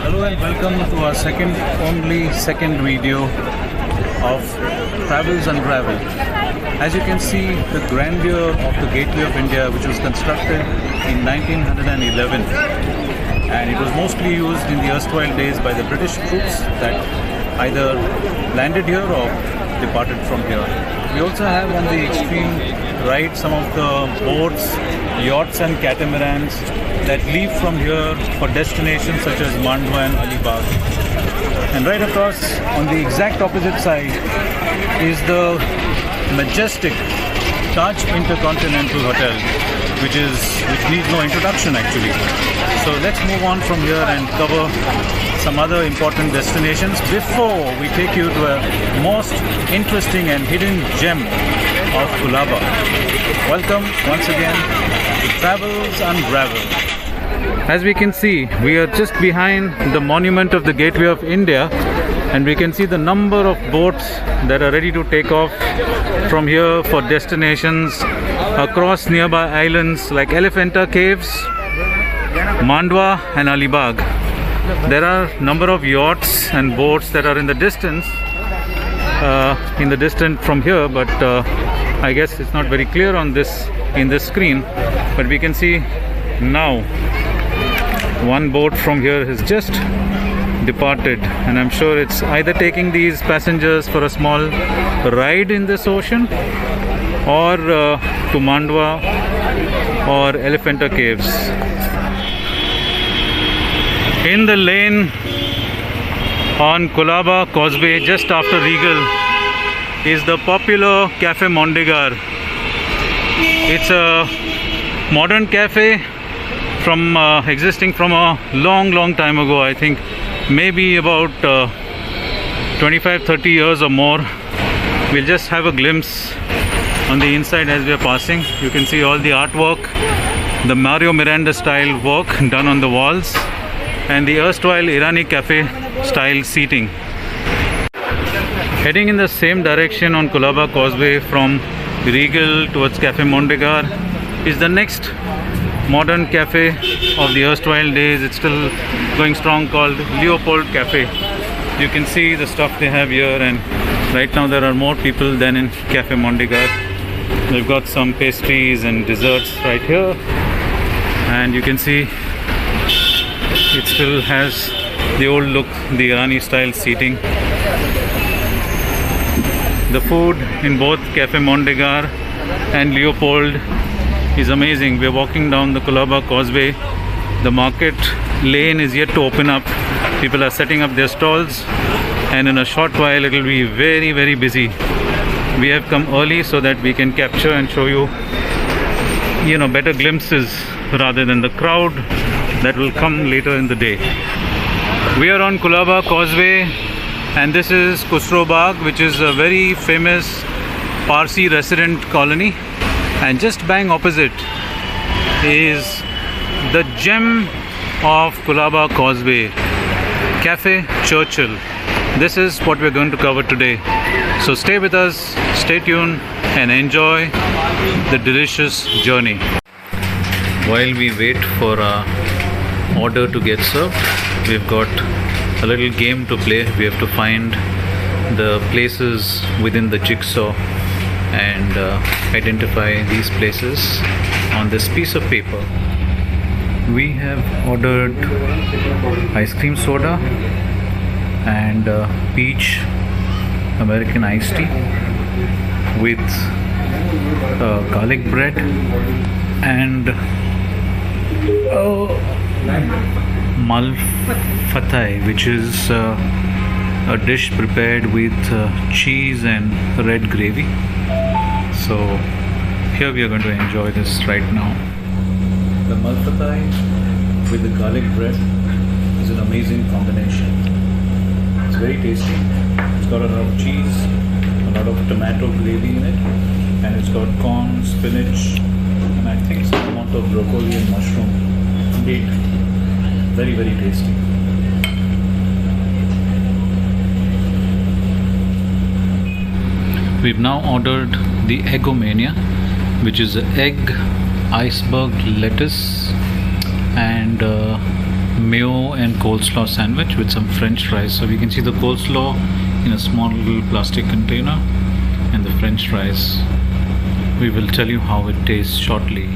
Hello and welcome to our second video of Travels Unraveled. As you can see, the grandeur of the Gateway of India, which was constructed in 1911, and it was mostly used in the erstwhile days by the British troops that either landed here or departed from here. We also have on the extreme right some of the boats, yachts and catamarans that leave from here for destinations such as Mandwa and Alibag. And right across on the exact opposite side is the majestic Taj Intercontinental Hotel, which needs no introduction actually. So let's move on from here and cover some other important destinations before we take you to a most interesting and hidden gem of Colaba. Welcome once again to Travels Unraveled. As we can see, we are just behind the monument of the Gateway of India, and we can see the number of boats that are ready to take off from here for destinations across nearby islands like Elephanta Caves, Mandwa and Alibag. There are a number of yachts and boats that are in the distance from here, but I guess it's not very clear on in this screen, but we can see now one boat from here has just departed, and I'm sure it's either taking these passengers for a small ride in this ocean or to Mandwa or Elephanta Caves. In the lane on Colaba Causeway just after Regal is the popular Cafe Mondegar. It's a modern cafe existing from a long time ago. I think maybe about 25-30 years or more. We'll just have a glimpse on the inside as we are passing. You can see all the artwork, the Mario Miranda style work done on the walls, and the erstwhile Irani cafe style seating. Heading in the same direction on Colaba Causeway from Regal towards Cafe Mondegar is the next modern cafe of the erstwhile days. It's still going strong, called Leopold Cafe. You can see the stuff they have here, and right now there are more people than in Cafe Mondegar. They've got some pastries and desserts right here, and you can see it still has the old look, the Irani style seating. The food in both Cafe Mondegar and Leopold is amazing. We're walking down the Colaba Causeway. The market lane is yet to open up. People are setting up their stalls, and in a short while it will be very busy. We have come early so that we can capture and show you better glimpses rather than the crowd that will come later in the day. We are on Colaba Causeway, and this is Khusro Bagh, which is a very famous Parsi resident colony, and just bang opposite is the gem of Colaba Causeway, Cafe Churchill. This is what we're going to cover today. So stay with us, stay tuned, and enjoy the delicious journey. While we wait for our order to get served, we've got a little game to play. We have to find the places within the jigsaw and identify these places on this piece of paper. We have ordered ice cream soda and peach American iced tea with garlic bread and malfatai, which is a dish prepared with cheese and red gravy. So here we are going to enjoy this right now. The malfatai with the garlic bread is an amazing combination. It's very tasty. It's got a lot of cheese, a lot of tomato gravy in it, and it's got corn, spinach, and I think some amount of broccoli and mushroom. Indeed, very tasty. We've now ordered the Eggomania, which is egg, iceberg lettuce and mayo and coleslaw sandwich with some French fries. So we can see the coleslaw in a small little plastic container and the French fries. We will tell you how it tastes shortly.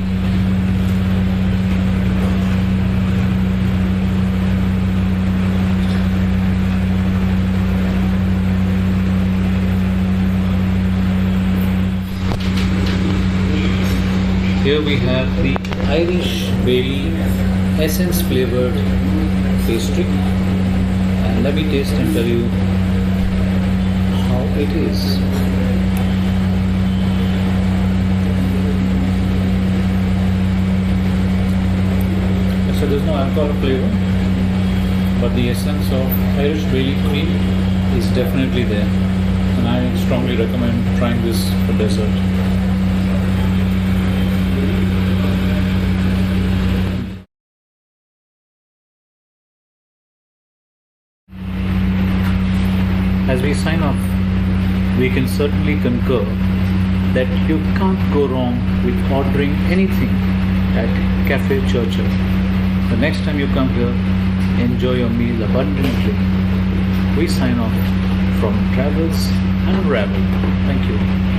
Here we have the Irish Bailey essence flavored pastry, and let me taste and tell you how it is. So there's no alcohol flavor, but the essence of Irish Bailey cream is definitely there, and I strongly recommend trying this for dessert. As we sign off, we can certainly concur that you can't go wrong with ordering anything at Cafe Churchill. The next time you come here, enjoy your meal abundantly. We sign off from Travels Unraveled. Thank you.